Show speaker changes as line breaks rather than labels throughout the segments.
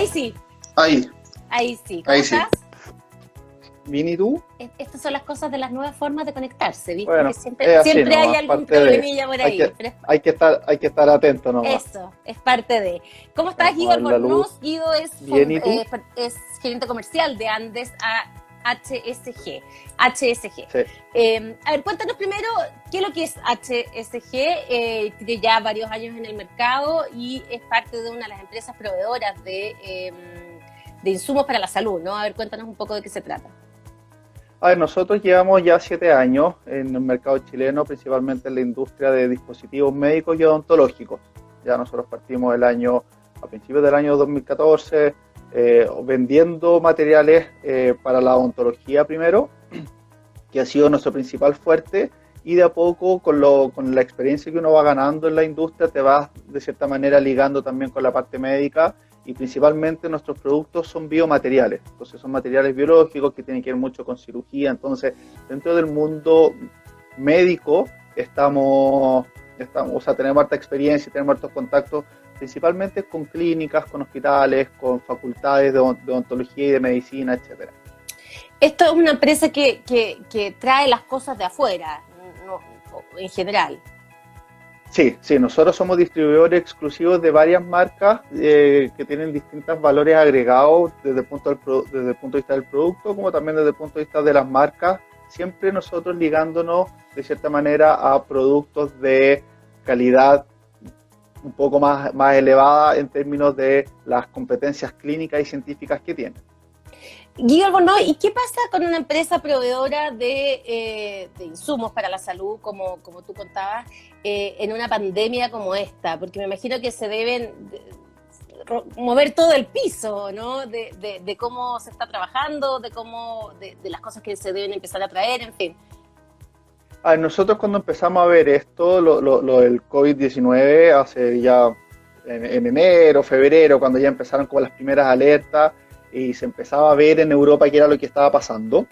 Ahí sí,
Ahí,
ahí sí. ¿Cómo
ahí sí.
estás?
Bien, ¿y tú?
Estas son las cosas de las nuevas formas de conectarse, ¿viste? Que
Bueno,
siempre,
es así
siempre hay
nomás,
algún
parte de.
problemilla por
Hay
ahí.
que,
Pero
hay que estar atento nomás.
eso, es parte de. ¿Cómo estás,
Vamos
Guido
a ver la luz.
Albornoz? Guido es,
Bien, ¿y tú?
es gerente comercial de Andes a HSG. HSG.
Sí.
A ver, cuéntanos primero qué es lo que es HSG. Tiene ya varios años en el mercado y es parte de una de las empresas proveedoras de insumos para la salud, ¿no? A ver, cuéntanos un poco de qué se trata.
A ver, nosotros llevamos ya 7 años en el mercado chileno, principalmente en la industria de dispositivos médicos y odontológicos. Ya nosotros partimos a principios del año 2014, vendiendo materiales para la odontología primero, que ha sido nuestro principal fuerte, y de a poco, con la experiencia que uno va ganando en la industria, te vas de cierta manera ligando también con la parte médica, y principalmente nuestros productos son biomateriales, entonces son materiales biológicos que tienen que ver mucho con cirugía. Entonces dentro del mundo médico o sea, tenemos harta experiencia y tenemos hartos contactos principalmente con clínicas, con hospitales, con facultades de odontología y de medicina, etcétera.
Esto es una empresa que trae las cosas de afuera, no, en general.
Sí, nosotros somos distribuidores exclusivos de varias marcas que tienen distintos valores agregados desde el punto de vista del producto, como también desde el punto de vista de las marcas, siempre nosotros ligándonos de cierta manera a productos de calidad un poco más elevada en términos de las competencias clínicas y científicas que tienen.
Guido Albornoz, ¿y qué pasa con una empresa proveedora de insumos para la salud, como tú contabas, en una pandemia como esta? Porque me imagino que se deben mover todo el piso, ¿no? De cómo se está trabajando, de las cosas que se deben empezar a traer, en fin.
A ver, nosotros cuando empezamos a ver esto, lo del COVID-19, hace ya en enero, febrero, cuando ya empezaron como las primeras alertas, y se empezaba a ver en Europa qué era lo que estaba pasando,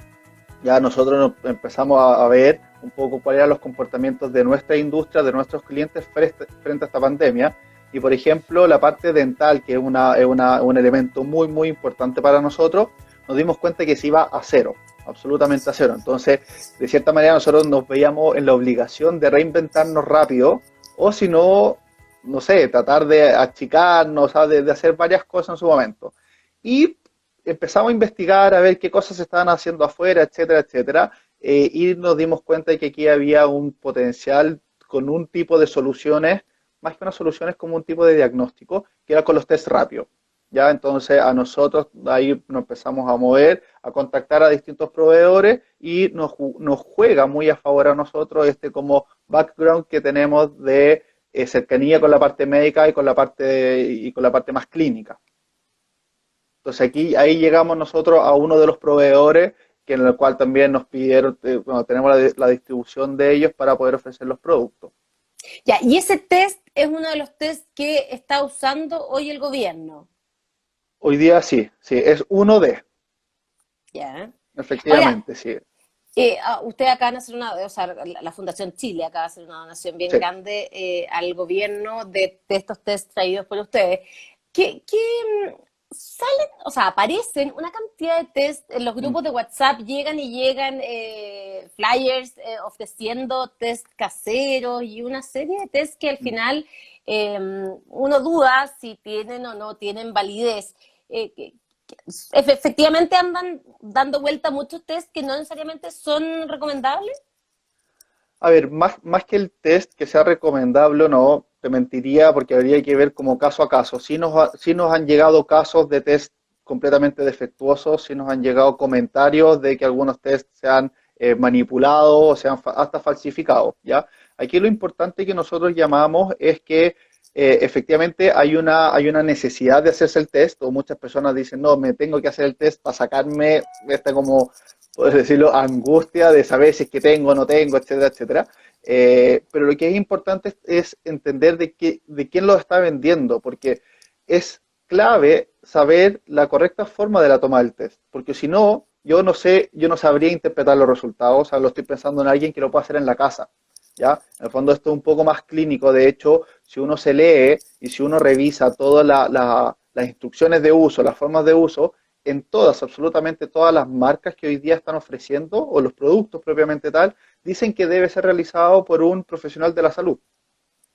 ya nosotros empezamos a ver un poco cuáles eran los comportamientos de nuestra industria, de nuestros clientes frente a esta pandemia. Y por ejemplo, la parte dental, que es un elemento muy, muy importante para nosotros, nos dimos cuenta que se iba a cero, absolutamente a cero. Entonces, de cierta manera, nosotros nos veíamos en la obligación de reinventarnos rápido, o si no, no sé, tratar de achicarnos, de hacer varias cosas en su momento. Y empezamos a investigar, a ver qué cosas se estaban haciendo afuera, etcétera, etcétera, y nos dimos cuenta de que aquí había un potencial con un tipo de soluciones, más que unas soluciones, como un tipo de diagnóstico, que era con los test rápidos. Ya, entonces a nosotros ahí nos empezamos a mover, a contactar a distintos proveedores, y nos juega muy a favor a nosotros como background que tenemos de cercanía con la parte médica y con la parte más clínica. Entonces ahí llegamos nosotros a uno de los proveedores en el cual también nos pidieron, bueno, tenemos la distribución de ellos para poder ofrecer los productos.
Ya, y ese test es uno de los test que está usando hoy el gobierno.
Hoy día sí, es uno de,
Ya. Ahora,
efectivamente, sí.
ustedes acaban de hacer o sea, la Fundación Chile acaba de hacer una donación bien
Sí.
grande al gobierno de estos test traídos por ustedes. ¿Qué salen, o sea, aparecen una cantidad de test en los grupos de WhatsApp, llegan flyers ofreciendo test caseros y una serie de test que al final uno duda si tienen o no tienen validez. Efectivamente andan dando vuelta muchos test que no necesariamente son recomendables.
A ver, más que el test que sea recomendable o no, te mentiría, porque habría que ver como caso a caso. Sí nos han llegado casos de test completamente defectuosos, sí nos han llegado comentarios de que algunos test se han manipulado o se han hasta falsificado, ¿ya? Aquí lo importante que nosotros llamamos es que efectivamente hay una necesidad de hacerse el test, o muchas personas dicen, no, me tengo que hacer el test para sacarme como, puedes decirlo, angustia de saber si es que tengo o no tengo, etcétera, etcétera. Pero lo que es importante es entender de quién lo está vendiendo, porque es clave saber la correcta forma de la toma del test, porque si no, yo no sabría interpretar los resultados. O sea, lo estoy pensando en alguien que lo pueda hacer en la casa, ¿ya? En el fondo esto es un poco más clínico. De hecho, si uno se lee y si uno revisa todas las las instrucciones de uso, las formas de uso, en todas, absolutamente todas las marcas que hoy día están ofreciendo, o los productos propiamente tal, dicen que debe ser realizado por un profesional de la salud.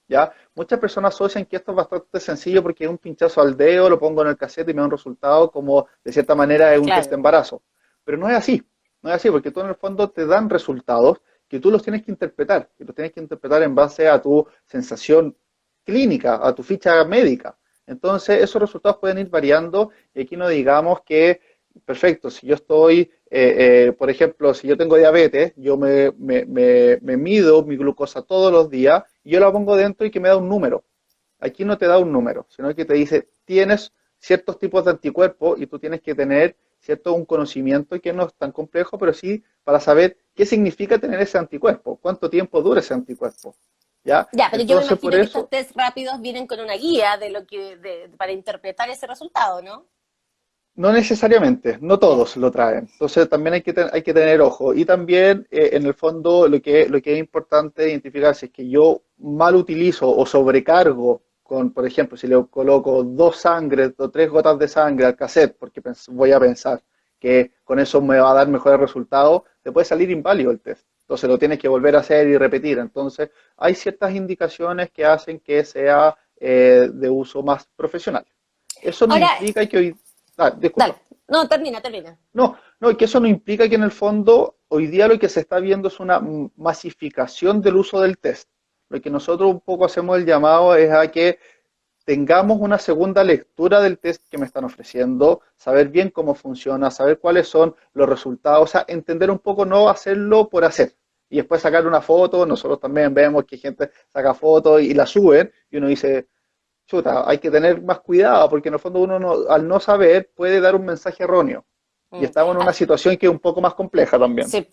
¿Ya? Muchas personas asocian que esto es bastante sencillo porque es un pinchazo al dedo, lo pongo en el cassette y me da un resultado como de cierta manera es un test de
Claro.
embarazo. Pero no es así, no es así porque tú en el fondo te dan resultados que tú los tienes que interpretar, y los tienes que interpretar en base a tu sensación clínica, a tu ficha médica. Entonces esos resultados pueden ir variando y aquí no digamos que, perfecto, si yo estoy, por ejemplo, si yo tengo diabetes, yo me mido mi glucosa todos los días y yo la pongo dentro y que me da un número. Aquí no te da un número, sino que te dice, tienes ciertos tipos de anticuerpos y tú tienes que tener cierto un conocimiento que no es tan complejo, pero sí para saber qué significa tener ese anticuerpo, cuánto tiempo dura ese anticuerpo. ¿Ya?
Ya, pero yo me
Entonces, por
imagino que estos
eso,
test rápidos vienen con una guía de lo que, para interpretar ese resultado, ¿no?
no necesariamente, no
Ya.
todos lo traen. Entonces también hay que tener ojo. Y también, en el fondo, lo que es importante identificar si es que yo mal utilizo o sobrecargo con, por ejemplo, si le coloco dos sangres o tres gotas de sangre al cassette, porque voy a pensar que con eso me va a dar mejores resultados, te puede salir inválido el test. Entonces lo tienes que volver a hacer y repetir. Entonces hay ciertas indicaciones que hacen que sea de uso más profesional. Eso no
Ahora,
implica que hoy... Ah,
dale.
disculpa.
No, termina, termina.
No, no, que eso no implica que en el fondo hoy día lo que se está viendo es una masificación del uso del test. Lo que nosotros un poco hacemos el llamado es a que tengamos una segunda lectura del test que me están ofreciendo, saber bien cómo funciona, saber cuáles son los resultados, o sea, entender un poco, no hacerlo por hacer. Y después sacar una foto, nosotros también vemos que gente saca fotos y la suben y uno dice, chuta, hay que tener más cuidado porque en el fondo uno al no saber puede dar un mensaje erróneo. Y
Mm.
estamos en una
Ah,
situación que es un poco más compleja también.
sí.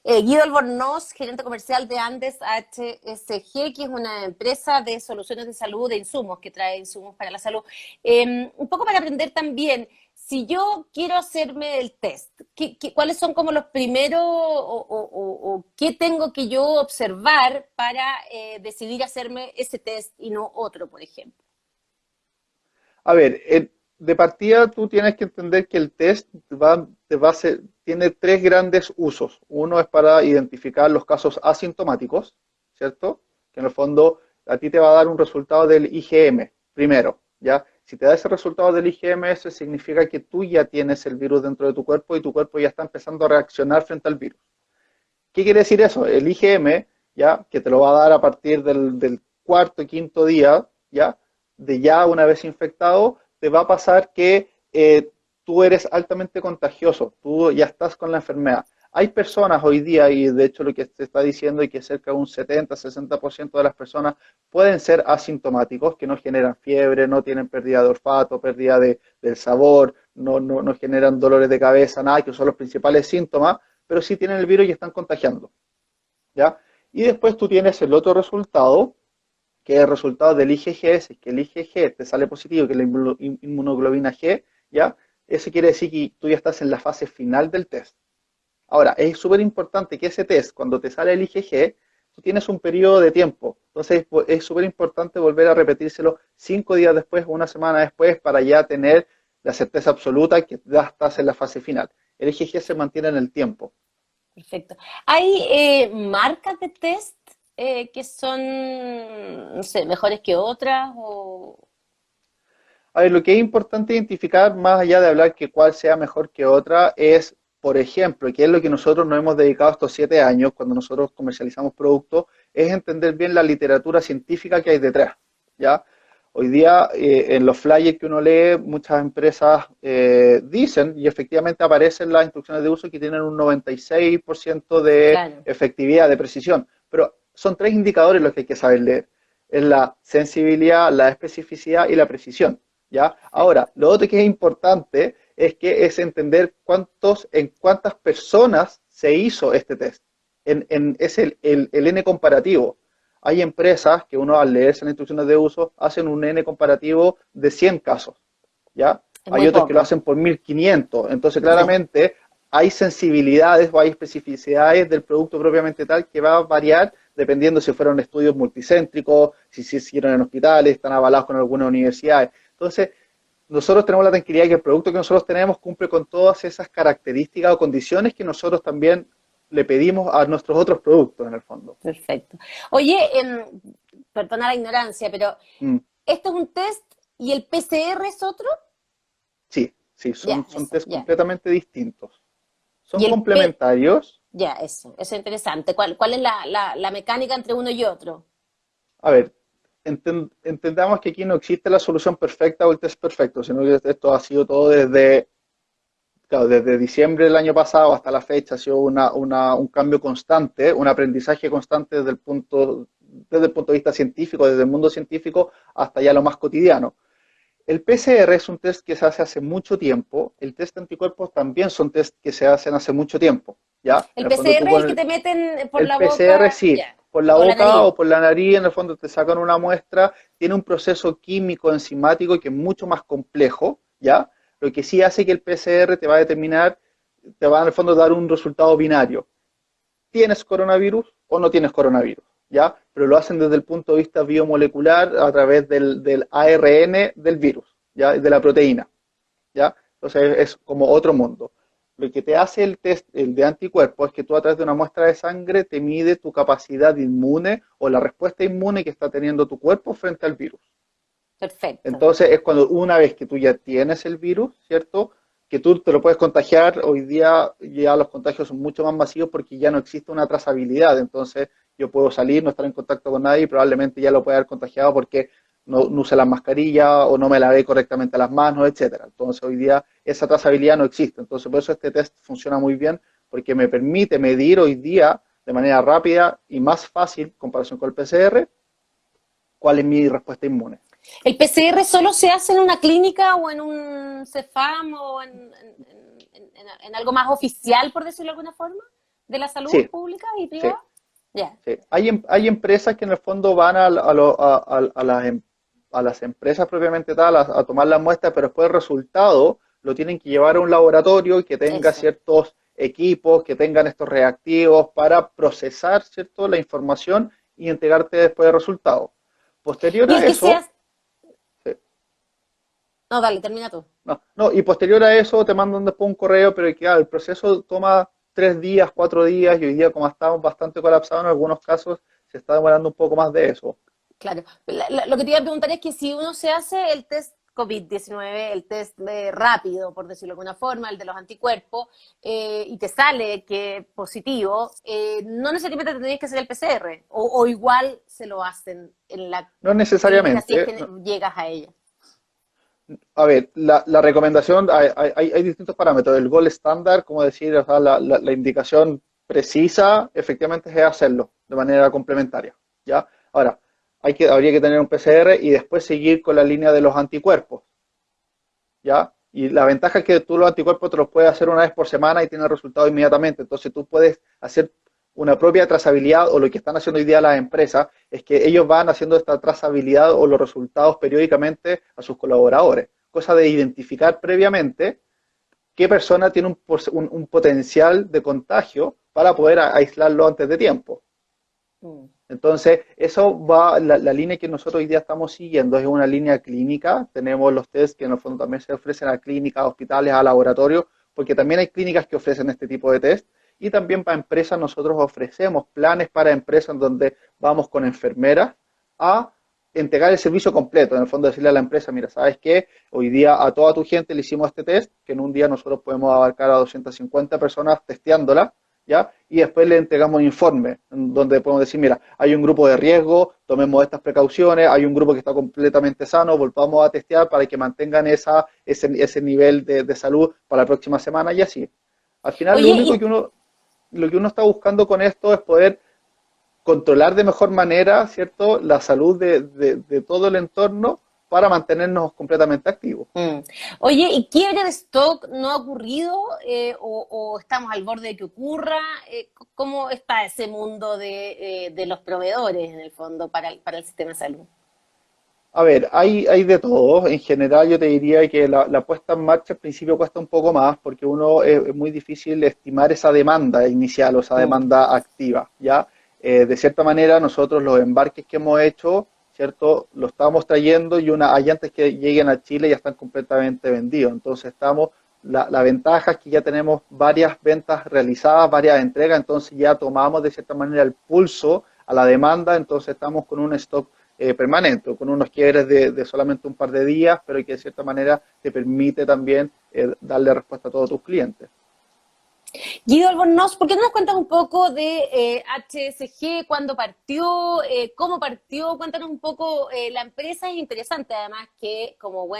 Guido Albornoz, gerente comercial de Andes HSG, que es una empresa de soluciones de salud, de insumos, que trae insumos para la salud. Un poco para aprender también, si yo quiero hacerme el test, ¿cuáles son como los primeros o qué tengo que yo observar para decidir hacerme ese test y no otro, por ejemplo?
A ver, de partida tú tienes que entender que el test tiene tres grandes usos. Uno es para identificar los casos asintomáticos, ¿cierto? Que en el fondo a ti te va a dar un resultado del IgM primero, ¿ya? Si te da ese resultado del IgM, eso significa que tú ya tienes el virus dentro de tu cuerpo y tu cuerpo ya está empezando a reaccionar frente al virus. ¿Qué quiere decir eso? El IgM, ¿ya? Que te lo va a dar a partir del cuarto y quinto día, ¿ya? De ya una vez infectado, te va a pasar que tú eres altamente contagioso, tú ya estás con la enfermedad. Hay personas hoy día, y de hecho lo que se está diciendo es que cerca de un 70-60% de las personas pueden ser asintomáticos, que no generan fiebre, no tienen pérdida de olfato, pérdida del sabor, no generan dolores de cabeza, nada, que son los principales síntomas, pero sí tienen el virus y están contagiando, ¿ya? Y después tú tienes el otro resultado, que es el resultado del IgG, si es que el IgG te sale positivo, que es la inmunoglobina G, ¿ya? Eso quiere decir que tú ya estás en la fase final del test. Ahora, es súper importante que ese test, cuando te sale el IgG, tú tienes un periodo de tiempo. Entonces, es súper importante volver a repetírselo 5 días después o una semana después para ya tener la certeza absoluta que ya estás en la fase final. El IgG se mantiene en el tiempo.
Perfecto. ¿Hay marcas de test que son, no sé, mejores que otras?
A ver, lo que es importante identificar, más allá de hablar que cuál sea mejor que otra, es, por ejemplo, que es lo que nosotros nos hemos dedicado estos 7 años, cuando nosotros comercializamos productos, es entender bien la literatura científica que hay detrás, ¿ya? Hoy día, en los flyers que uno lee, muchas empresas dicen, y efectivamente aparecen las instrucciones de uso que tienen un 96% de
Claro,
efectividad, de precisión, pero son tres indicadores los que hay que saber leer. Es la sensibilidad, la especificidad y la precisión. ¿Ya?
perfecto.
Ahora, lo otro que es importante es entender en cuántas personas se hizo este test. Es el N comparativo. Hay empresas que uno al leerse las instrucciones de uso hacen un N comparativo de 100 casos, ¿ya?
Es
Hay
muy
otros que lo
poco.
hacen por 1500. Entonces,
Sí.
claramente, hay sensibilidades o hay especificidades del producto propiamente tal que va a variar dependiendo si fueron estudios multicéntricos, si se hicieron en hospitales, están avalados con algunas universidades. Entonces, nosotros tenemos la tranquilidad de que el producto que nosotros tenemos cumple con todas esas características o condiciones que nosotros también le pedimos a nuestros otros productos en el fondo.
Perfecto. Oye, perdona la ignorancia, pero
Mm,
¿esto es un test y el PCR es otro?
sí, sí,
Ya,
son
eso,
test
ya.
completamente distintos. Son
Y el P,
complementarios.
ya, eso es interesante. ¿Cuál es la mecánica entre uno y otro?
A ver, entendamos que aquí no existe la solución perfecta o el test perfecto, sino que esto ha sido todo desde, claro, desde diciembre del año pasado hasta la fecha, ha sido un cambio constante, un aprendizaje constante desde el punto de vista científico, desde el mundo científico hasta ya lo más cotidiano. El PCR es un test que se hace hace mucho tiempo, el test de anticuerpos también son test que se hacen hace mucho tiempo, ¿ya? En
El
el fondo tú
PCR es el
con
que te meten por
el
la
PCR
boca,
sí,
ya,
por la
o la
boca
nariz.
o por la nariz, en el fondo te sacan una muestra, tiene un proceso químico enzimático que es mucho más complejo, ¿ya? Lo que sí hace que el PCR te va a determinar, te va en el fondo a dar un resultado binario. ¿Tienes coronavirus o no tienes coronavirus? ¿Ya? Pero lo hacen desde el punto de vista biomolecular a través del ARN del virus, ¿ya? De la proteína, ¿ya? Entonces es como otro mundo. Lo que te hace el test, el de anticuerpos, es que tú a través de una muestra de sangre te mide tu capacidad inmune o la respuesta inmune que está teniendo tu cuerpo frente al virus.
Perfecto.
Entonces es cuando una vez que tú ya tienes el virus, ¿cierto? Que tú te lo puedes contagiar, hoy día ya los contagios son mucho más masivos porque ya no existe una trazabilidad, entonces yo puedo salir, no estar en contacto con nadie y probablemente ya lo pueda haber contagiado porque no use las mascarillas o no me lavé correctamente las manos, etcétera. Entonces hoy día esa trazabilidad no existe, entonces por eso este test funciona muy bien porque me permite medir hoy día de manera rápida y más fácil, en comparación con el PCR, cuál es mi respuesta inmune.
¿El PCR solo se hace en una clínica o en un CEFAM o en algo más oficial, por decirlo de alguna forma, de la salud
Sí,
pública y
sí.
privada? Ya,
Sí. Hay empresas que en el fondo van a las empresas propiamente tal a tomar la muestra, pero después el resultado lo tienen que llevar a un laboratorio que tenga
eso.
ciertos equipos, que tengan estos reactivos para procesar, ¿cierto?, la información y entregarte después el resultado. Posterior
Y
a
el que se
eso,
hace...
sí,
No, dale, termina tú.
no, y posterior a eso te mandan después un correo, pero que claro, el proceso toma 3 días, 4 días, y hoy día como estamos bastante colapsados en algunos casos, se está demorando un poco más de eso.
Claro. Lo que te iba a preguntar es que si uno se hace el test COVID-19, el test rápido, por decirlo de alguna forma, el de los anticuerpos, y te sale que positivo, no necesariamente te tenés que hacer el PCR, o igual se lo hacen en la
No
clínica si es
necesariamente,
que
no.
llegas a ella.
A ver, la recomendación, hay distintos parámetros. El gold estándar, como decir, o sea, la indicación precisa, efectivamente es hacerlo de manera complementaria, ¿ya? Ahora, habría que tener un PCR y después seguir con la línea de los anticuerpos, ¿ya? Y la ventaja es que tú los anticuerpos te los puedes hacer una vez por semana y tienes resultados inmediatamente. Entonces tú puedes hacer una propia trazabilidad, o lo que están haciendo hoy día las empresas es que ellos van haciendo esta trazabilidad o los resultados periódicamente a sus colaboradores. Cosa de identificar previamente qué persona tiene un potencial de contagio para poder aislarlo antes de tiempo.
Mm.
Entonces, eso va, la línea que nosotros hoy día estamos siguiendo es una línea clínica. Tenemos los test que en el fondo también se ofrecen a clínicas, a hospitales, a laboratorios, porque también hay clínicas que ofrecen este tipo de test. Y también para empresas nosotros ofrecemos planes para empresas en donde vamos con enfermeras a entregar el servicio completo. En el fondo decirle a la empresa, mira, ¿sabes qué? Hoy día a toda tu gente le hicimos este test, que en un día nosotros podemos abarcar a 250 personas testeándola, ¿ya? Y después le entregamos un informe donde podemos decir, mira, hay un grupo de riesgo, tomemos estas precauciones, hay un grupo que está completamente sano, volvamos a testear para que mantengan ese nivel de salud para la próxima semana y así. Al final,
Oye, y
lo que uno está buscando con esto es poder controlar de mejor manera, ¿cierto?, la salud de todo el entorno para mantenernos completamente activos.
Mm. Oye, ¿y quiebre de stock no ha ocurrido o estamos al borde de que ocurra? ¿Cómo está ese mundo de los proveedores en el fondo para el sistema de salud?
A ver, hay de todo. En general, yo te diría que la puesta en marcha al principio cuesta un poco más porque uno es muy difícil estimar esa demanda inicial o esa
Mm.
demanda activa, ¿ya? De cierta manera, nosotros los embarques que hemos hecho ¿cierto? Lo estamos trayendo y hay antes que lleguen a Chile ya están completamente vendidos. Entonces la ventaja es que ya tenemos varias ventas realizadas, varias entregas, entonces ya tomamos de cierta manera el pulso a la demanda, entonces estamos con un stock permanente, con unos quiebres de solamente un par de días, pero que de cierta manera te permite también darle respuesta a todos tus clientes.
Guido Albornoz, ¿por qué no nos cuentas un poco de HSG, cuándo partió, cómo partió? Cuéntanos un poco, la empresa es interesante además que como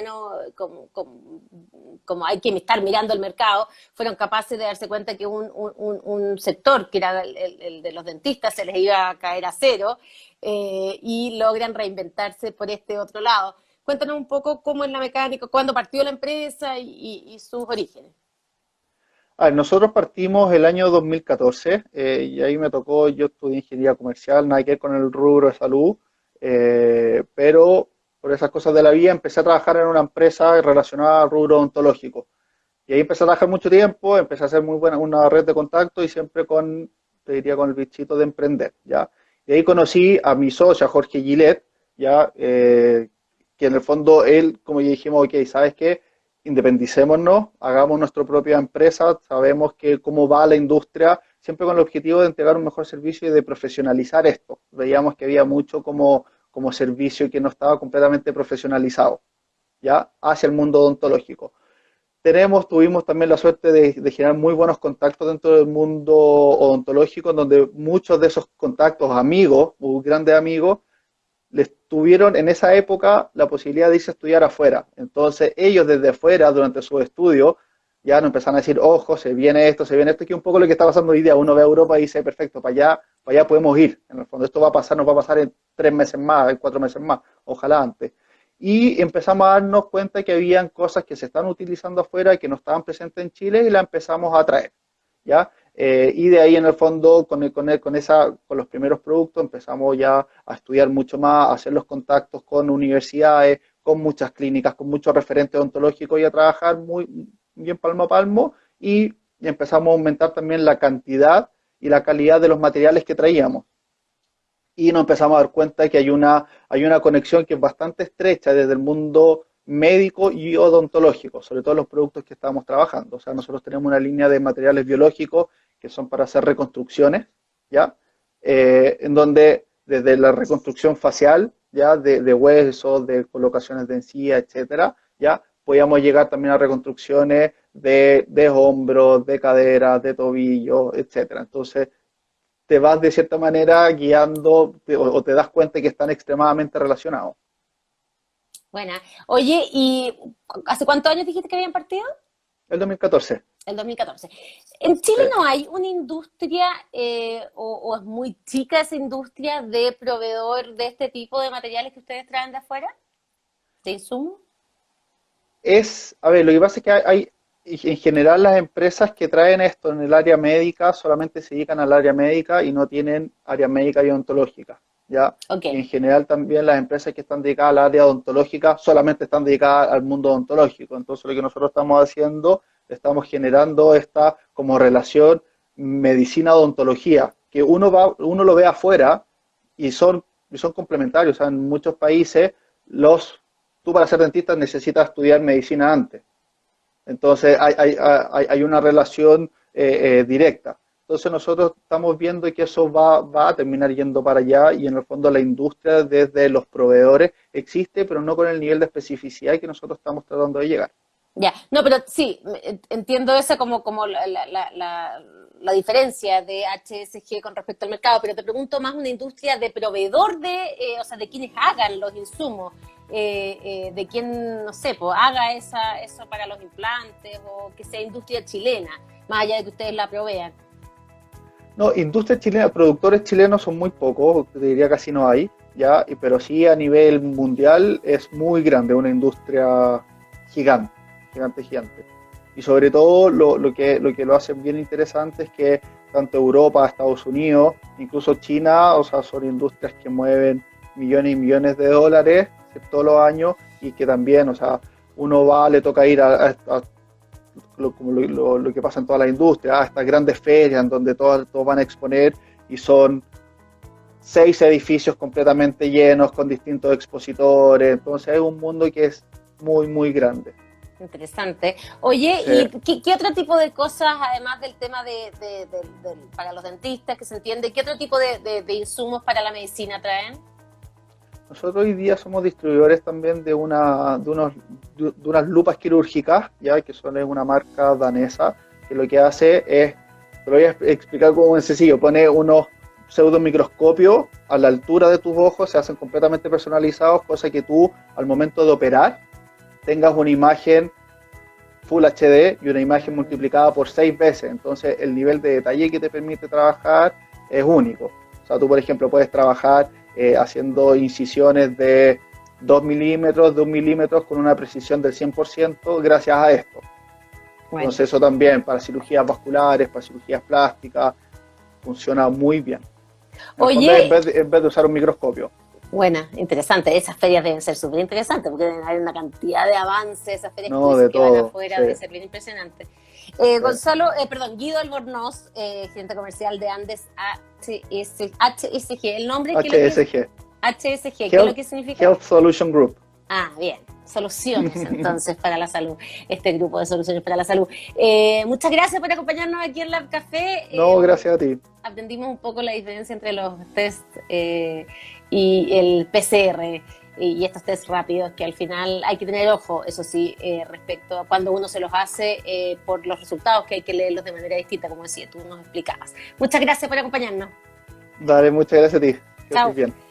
hay que estar mirando el mercado, fueron capaces de darse cuenta que un sector que era el de los dentistas se les iba a caer a cero y logran reinventarse por este otro lado. Cuéntanos un poco cómo es la mecánica, cuándo partió la empresa y sus orígenes.
A ver, nosotros partimos el año 2014 y ahí me tocó, yo estudié ingeniería comercial, nada que ver con el rubro de salud, pero por esas cosas de la vida empecé a trabajar en una empresa relacionada al rubro odontológico. Y ahí empecé a trabajar mucho tiempo, empecé a hacer muy buena una red de contacto y siempre te diría, con el bichito de emprender, ¿ya? Y ahí conocí a mi socia, Jorge Gillet, ¿ya? Que en el fondo él, como ya dijimos, ok, ¿sabes qué? Independicémonos, hagamos nuestra propia empresa, sabemos que cómo va la industria, siempre con el objetivo de entregar un mejor servicio y de profesionalizar esto. Veíamos que había mucho como servicio que no estaba completamente profesionalizado, ¿ya? Hacia el mundo odontológico. Tuvimos también la suerte de generar muy buenos contactos dentro del mundo odontológico, en donde muchos de esos contactos, amigos, muy grandes amigos, les tuvieron en esa época la posibilidad de irse a estudiar afuera. Entonces ellos desde afuera, durante su estudio, ya nos empezaron a decir, ojo, se viene esto, que es un poco lo que está pasando hoy día. Uno ve a Europa y dice, perfecto, para allá podemos ir. En el fondo esto va a pasar, nos va a pasar en 3 meses más, en 4 meses más, ojalá antes. Y empezamos a darnos cuenta que habían cosas que se están utilizando afuera y que no estaban presentes en Chile y las empezamos a traer, ¿ya? Y de ahí en el fondo con los primeros productos empezamos ya a estudiar mucho más, a hacer los contactos con universidades, con muchas clínicas, con muchos referentes odontológicos y a trabajar muy bien palmo a palmo y empezamos a aumentar también la cantidad y la calidad de los materiales que traíamos. Y nos empezamos a dar cuenta que hay una conexión que es bastante estrecha desde el mundo médico y odontológico, sobre todo los productos que estamos trabajando. O sea, nosotros tenemos una línea de materiales biológicos que son para hacer reconstrucciones, ¿ya? En donde desde la reconstrucción facial, ¿ya? De huesos, de colocaciones de encía, etcétera, ¿ya? Podíamos llegar también a reconstrucciones de hombros, de caderas, de tobillos, etcétera. Entonces, te vas de cierta manera guiando o te das cuenta que están extremadamente relacionados.
Buena. Oye, ¿y hace cuántos años dijiste que habían partido?
El 2014.
El 2014. ¿En
Sí.
Chile no hay una industria o es muy chica esa industria de proveedor de este tipo de materiales que ustedes traen de afuera? ¿De insumos?
A ver, lo que pasa es que en general las empresas que traen esto en el área médica solamente se dedican al área médica y no tienen área médica y odontológica, ¿ya?
Ok.
Y en general también las empresas que están dedicadas al área odontológica solamente están dedicadas al mundo odontológico. Entonces lo que nosotros estamos haciendo, estamos generando esta como relación medicina-odontología, que uno lo ve afuera y son complementarios. O sea, en muchos países tú para ser dentista necesitas estudiar medicina antes. Entonces hay una relación directa. Entonces nosotros estamos viendo que eso va a terminar yendo para allá y en el fondo la industria desde los proveedores existe, pero no con el nivel de especificidad que nosotros estamos tratando de llegar.
Ya, no, pero sí, entiendo esa como la diferencia de HSG con respecto al mercado, pero te pregunto más una industria de proveedor o sea, de quienes hagan los insumos, de quien, no sé, pues haga eso para los implantes o que sea industria chilena, más allá de que ustedes la provean.
No, industria chilena, productores chilenos son muy pocos, te diría casi no hay, ya, pero sí a nivel mundial es muy grande, una industria gigante. Gigante. Y sobre todo lo que lo hace bien interesante es que tanto Europa, Estados Unidos, incluso China, o sea, son industrias que mueven millones y millones de dólares todos los años y que también, o sea, le toca ir a lo que pasa en todas las industrias, a estas grandes ferias en donde todos van a exponer y son 6 edificios completamente llenos con distintos expositores. Entonces es un mundo que es muy, muy grande.
Interesante. Oye,
Sí.
¿y qué otro tipo de cosas, además del tema para los dentistas, que se entiende, qué otro tipo de insumos para la medicina traen?
Nosotros hoy día somos distribuidores también de unas lupas quirúrgicas, ya que es una marca danesa, que lo que hace es, te lo voy a explicar como es sencillo, pone unos pseudomicroscopios a la altura de tus ojos, se hacen completamente personalizados, cosa que tú al momento de operar tengas una imagen Full HD y una imagen multiplicada por 6 veces. Entonces el nivel de detalle que te permite trabajar es único. O sea, tú por ejemplo puedes trabajar haciendo incisiones de 2 milímetros, de 1 milímetro con una precisión del 100% gracias a esto.
Bueno.
Entonces eso también para cirugías vasculares, para cirugías plásticas, funciona muy bien.
Oye,
En vez de usar un microscopio.
buena, interesante. Esas ferias deben ser súper interesantes porque hay una cantidad de avances. Esas ferias que,
No, de
que van
todo.
afuera
Sí.
deben ser bien impresionantes. Guido Albornoz, gerente comercial de Andes HSG. ¿El nombre?
HSG.
HSG, ¿qué es lo que significa?
Health Solution Group.
Ah, bien. Soluciones, entonces, para la salud. Este grupo de soluciones para la salud. Muchas gracias por acompañarnos aquí en Lab Café.
No, gracias a ti.
Aprendimos un poco la diferencia entre los test y el PCR y estos test rápidos que al final hay que tener ojo, eso sí, respecto a cuando uno se los hace por los resultados que hay que leerlos de manera distinta, como decía, tú nos explicabas. Muchas gracias por acompañarnos.
Dale, muchas gracias a ti. Que
Chao.
estés bien.